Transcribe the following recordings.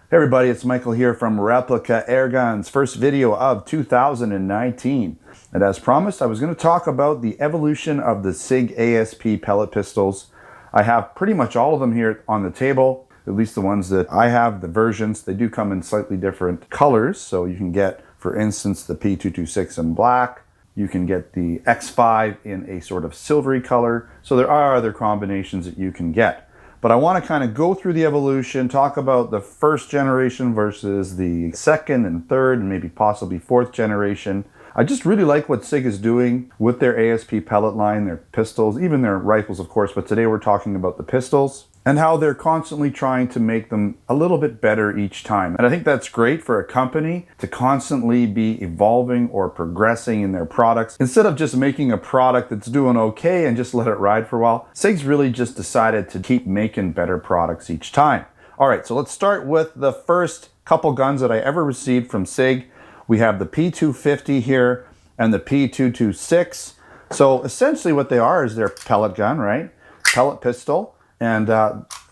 Hey everybody, it's Michael here from Replica Airgun's first video of 2019. And as promised, I was going to talk about the evolution of the Sig ASP pellet pistols. I have pretty much all of them here on the table, at least the ones that I have, the versions. They do come in slightly different colors, so you can get, for instance, the P226 in black. You can get the X5 in a sort of silvery color. So there are other combinations that you can get. But I want to kind of go through the evolution, talk about the first generation versus the second and third and maybe possibly fourth generation. I just really like what Sig is doing with their ASP pellet line, their pistols, even their rifles, of course, but today we're talking about the pistols and how they're constantly trying to make them a little bit better each time. And I think that's great for a company to constantly be evolving or progressing in their products. Instead of just making a product that's doing okay and just let it ride for a while, Sig's really just decided to keep making better products each time. All right, so let's start with the first couple guns that I ever received from Sig. We have the P250 here and the P226. So essentially what they are is their pellet gun, right? Pellet pistol. And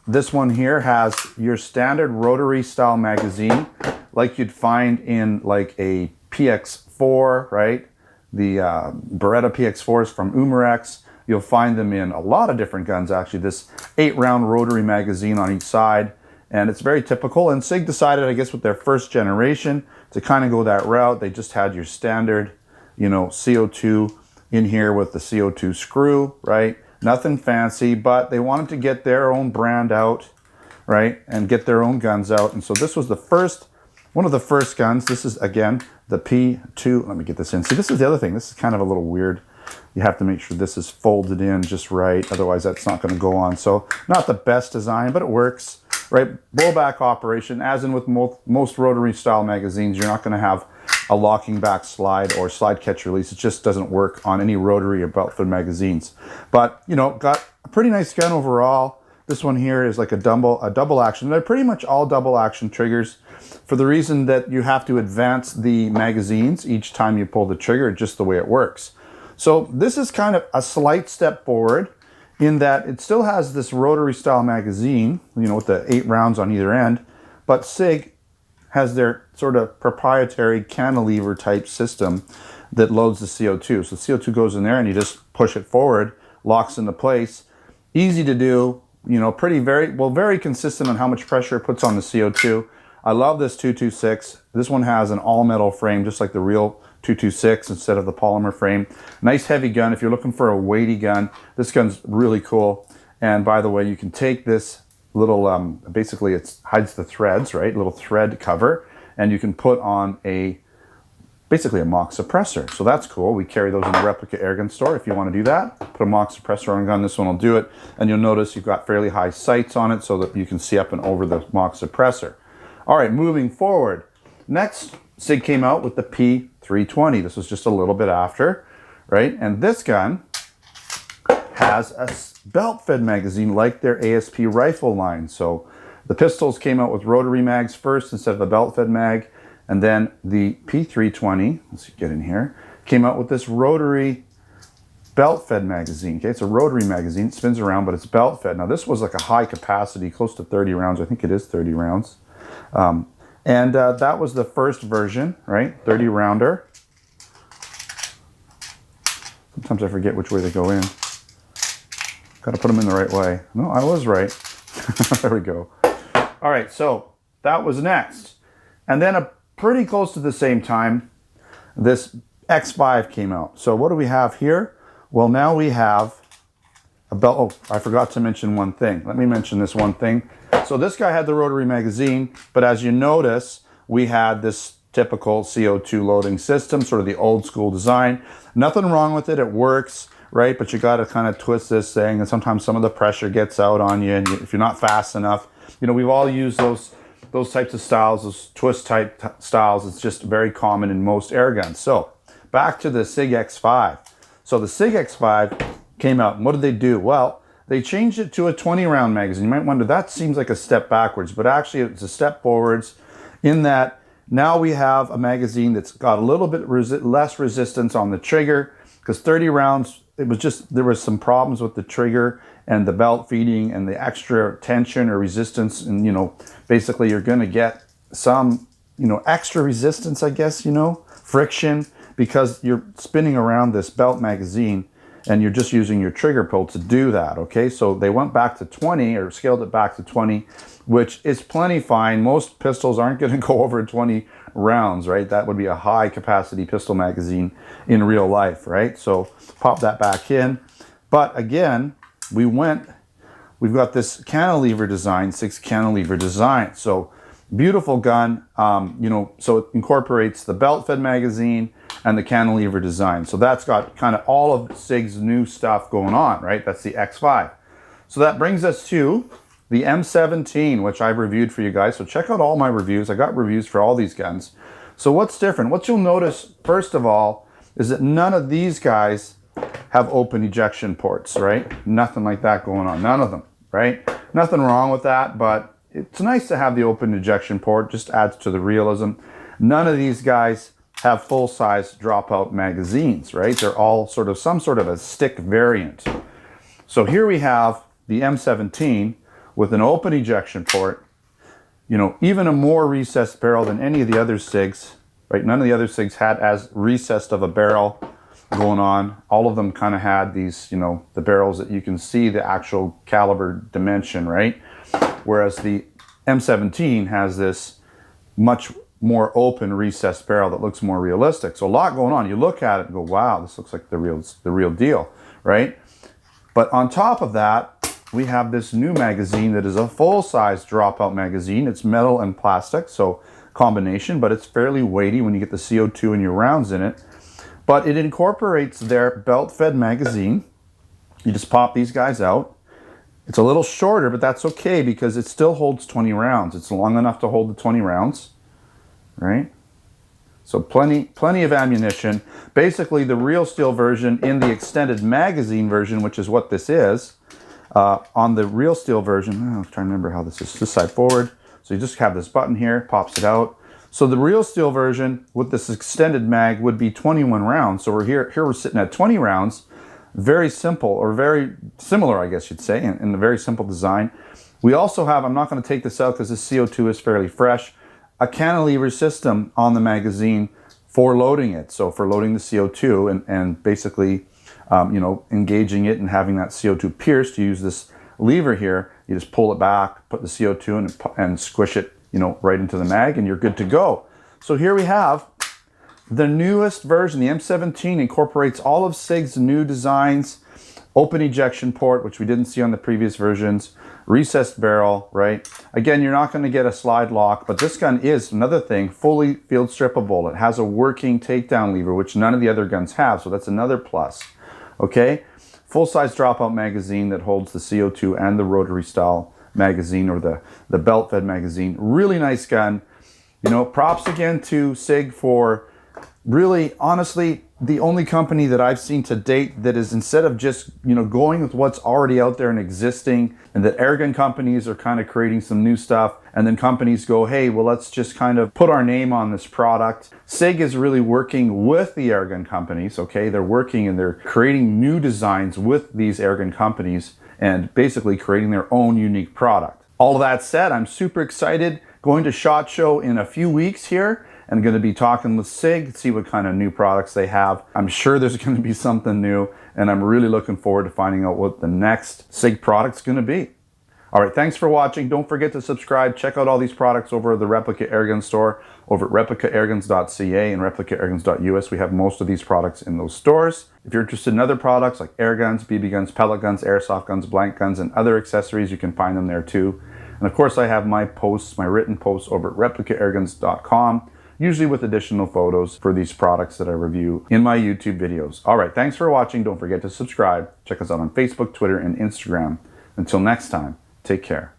this one here has your standard rotary style magazine like you'd find in like a PX4, right? The Beretta PX4s from Umarex. You'll find them in a lot of different guns actually. This 8-round rotary magazine on each side. And it's very typical. And Sig decided, I guess, with their first generation to kind of go that route. They just had your standard, you know, CO2 in here with the CO2 screw, right? Nothing fancy, but they wanted to get their own brand out, right? And get their own guns out. And so this was the first, one of the first guns. This is, again, the P2. Let me get this in. See, this is the other thing. This is kind of a little weird. You have to make sure this is folded in just right. Otherwise, that's not going to go on. So not the best design, but it works, right? Blowback operation, as in with most rotary style magazines, you're not going to have a locking back slide or slide catch release. It just doesn't work on any rotary or belt-fed magazines. But, you know, got a pretty nice gun overall. This one here is like a double action. They're pretty much all double action triggers for the reason that you have to advance the magazines each time you pull the trigger, just the way it works. So this is kind of a slight step forward in that it still has this rotary style magazine, you know, with the 8 rounds on either end, but Sig has their sort of proprietary cantilever type system that loads the CO2. So CO2 goes in there and you just push it forward, locks into place. Easy to do, you know, very consistent on how much pressure it puts on the CO2. I love this 226. This one has an all metal frame, just like the real 226 instead of the polymer frame. Nice heavy gun. If you're looking for a weighty gun, this gun's really cool. And by the way, you can take this little, basically it hides the threads, right? Little thread cover, and you can put on basically a mock suppressor. So that's cool. We carry those in the Replica Airgun store. If you want to do that, put a mock suppressor on a gun. This one will do it. And you'll notice you've got fairly high sights on it so that you can see up and over the mock suppressor. All right, moving forward. Next, Sig came out with the P320. This was just a little bit after, right? And this gun has a belt-fed magazine like their ASP rifle line. So the pistols came out with rotary mags first instead of a belt-fed mag. And then the P320, let's get in here, came out with this rotary belt-fed magazine. Okay, it's a rotary magazine. It spins around, but it's belt-fed. Now this was like a high capacity, close to 30 rounds. I think it is 30 rounds. And that was the first version, right? 30 rounder. Sometimes I forget which way they go in. Got to put them in the right way. No, I was right. There we go. All right, so that was next. And then pretty close to the same time, this X5 came out. So what do we have here? Well, now we have a belt. Oh, I forgot to mention one thing. Let me mention this one thing. So this guy had the rotary magazine, but as you notice, we had this typical CO2 loading system, sort of the old school design. Nothing wrong with it. It works, right? But you got to kind of twist this thing, and sometimes some of the pressure gets out on you, and if you're not fast enough, you know, we've all used those types of styles, those twist type styles. It's just very common in most air guns. So back to the Sig X5. So the Sig X5 came out, and what did they do? Well, they changed it to a 20-round magazine. You might wonder, that seems like a step backwards, but actually it's a step forwards in that now we have a magazine that's got a little bit less resistance on the trigger, because 30 rounds it was just, there was some problems with the trigger and the belt feeding and the extra tension or resistance. And, you know, basically you're going to get some, you know, extra resistance, I guess, you know, friction, because you're spinning around this belt magazine and you're just using your trigger pull to do that. Okay, so they went back to 20, or scaled it back to 20, which is plenty fine. Most pistols aren't going to go over 20 rounds, right? That would be a high capacity pistol magazine in real life, right? So pop that back in. But again, we've got this cantilever design, 6 cantilever design. So beautiful gun, you know, so it incorporates the belt fed magazine and the cantilever design. So that's got kind of all of Sig's new stuff going on, right? That's the X5. So that brings us to the M17, which I've reviewed for you guys. So check out all my reviews. I got reviews for all these guns. So what's different? What you'll notice, first of all, is that none of these guys have open ejection ports, right? Nothing like that going on. None of them, right? Nothing wrong with that, but it's nice to have the open ejection port. Just adds to the realism. None of these guys have full-size dropout magazines, right? They're all sort of some sort of a stick variant. So here we have the M17 with an open ejection port, you know, even a more recessed barrel than any of the other SIGs, right? None of the other SIGs had as recessed of a barrel going on. All of them kind of had these, you know, the barrels that you can see the actual caliber dimension, right? Whereas the M17 has this much more open recessed barrel that looks more realistic. So a lot going on. You look at it and go, wow, this looks like the real deal, right? But on top of that, we have this new magazine that is a full-size dropout magazine. It's metal and plastic, so combination, but it's fairly weighty when you get the CO2 and your rounds in it. But it incorporates their belt-fed magazine. You just pop these guys out. It's a little shorter, but that's okay because it still holds 20 rounds. It's long enough to hold the 20 rounds, right? So plenty of ammunition. Basically, the real steel version in the extended magazine version, which is what this is, on the real steel version, I'm trying to remember how this is, this side forward. So you just have this button here, pops it out. So the real steel version with this extended mag would be 21 rounds. So here we're sitting at 20 rounds. Very simple, or very similar, I guess you'd say, in a very simple design. We also have, I'm not going to take this out because the CO2 is fairly fresh, a cantilever system on the magazine for loading it. So for loading the CO2 and basically, you know, engaging it and having that CO2 pierced, you use this lever here. You just pull it back, put the CO2 in and squish it, you know, right into the mag, and you're good to go. So here we have the newest version. The M17 incorporates all of SIG's new designs, open ejection port, which we didn't see on the previous versions, recessed barrel, right? Again, you're not going to get a slide lock, but this gun is, another thing, fully field strippable. It has a working takedown lever, which none of the other guns have, so that's another plus, okay? Full-size dropout magazine that holds the CO2 and the rotary style magazine, or the belt-fed magazine. Really nice gun. You know, props again to SIG for really, honestly, the only company that I've seen to date that is, instead of just, you know, going with what's already out there and existing, and that airgun companies are kind of creating some new stuff, and then companies go, hey, well, let's just kind of put our name on this product. SIG is really working with the airgun companies, okay? They're working and they're creating new designs with these airgun companies and basically creating their own unique product. All of that said, I'm super excited. Going to SHOT Show in a few weeks here, and going to be talking with SIG, see what kind of new products they have. I'm sure there's going to be something new, and I'm really looking forward to finding out what the next SIG product's going to be. All right, thanks for watching. Don't forget to subscribe. Check out all these products over at the Replica Airgun store over at replicairguns.ca and replicairguns.us. We have most of these products in those stores. If you're interested in other products like air guns, BB guns, pellet guns, airsoft guns, blank guns, and other accessories, you can find them there too. And of course, I have my posts, my written posts over at replicairguns.com, usually with additional photos for these products that I review in my YouTube videos. All right, thanks for watching. Don't forget to subscribe. Check us out on Facebook, Twitter, and Instagram. Until next time, take care.